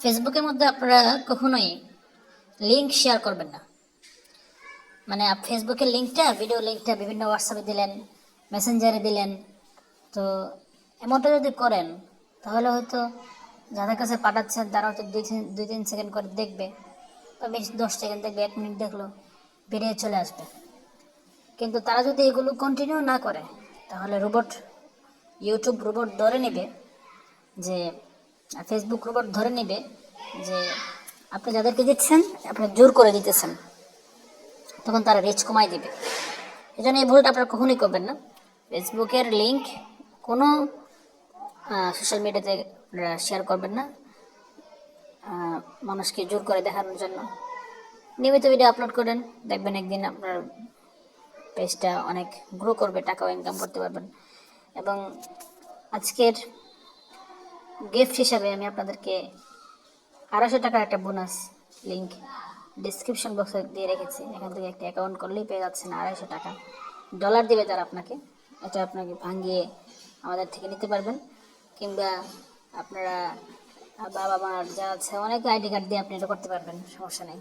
ফেসবুকের মধ্যে আপনারা কখনোই লিঙ্ক শেয়ার করবেন না। মানে ফেসবুকের লিঙ্কটা, ভিডিও লিঙ্কটা বিভিন্ন হোয়াটসঅ্যাপে দিলেন, মেসেঞ্জারে দিলেন। তো এমনটা যদি করেন তাহলে হয়তো যাদের কাছে পাঠাচ্ছেন তারা হয়তো 2-3 সেকেন্ড করে দেখবে, বা 10 সেকেন্ড দেখবে, 1 মিনিট দেখলো, বেরিয়ে চলে আসবে। কিন্তু তারা যদি এগুলো কন্টিনিউ না করে তাহলে ইউটিউব রোবট ধরে নেবে যে, ফেসবুক রোবট ধরে নেবে যে আপনি যাদেরকে দিচ্ছেন আপনি জোর করে দিতেছেন, তখন তারা রিচ কমাই দিবে। এই জন্য এই ভুলটা আপনারা কখনোই করবেন না। ফেসবুকের লিঙ্ক কোনো সোশ্যাল মিডিয়াতে শেয়ার করবেন না মানুষকে জোর করে দেখানোর জন্য। নিয়মিত ভিডিও আপলোড করেন, দেখবেন একদিন আপনার পেজটা অনেক গ্রো করবে, টাকাও ইনকাম করতে পারবেন। এবং আজকের গিফট হিসাবে আমি আপনাদেরকে 250 টাকার একটা বোনাস লিঙ্ক ডিসক্রিপশন বক্সে দিয়ে রেখেছি। এখান থেকে একটা অ্যাকাউন্ট করলেই পেয়ে যাচ্ছেন 250 টাকা। ডলার দেবে তারা আপনাকে, এটা আপনাকে ভাঙিয়ে আমাদের থেকে নিতে পারবেন। কিংবা আপনারা বাবা মার যা আছে অনেক আইডি কার্ড দিয়ে আপনি এটা করতে পারবেন, সমস্যা নেই।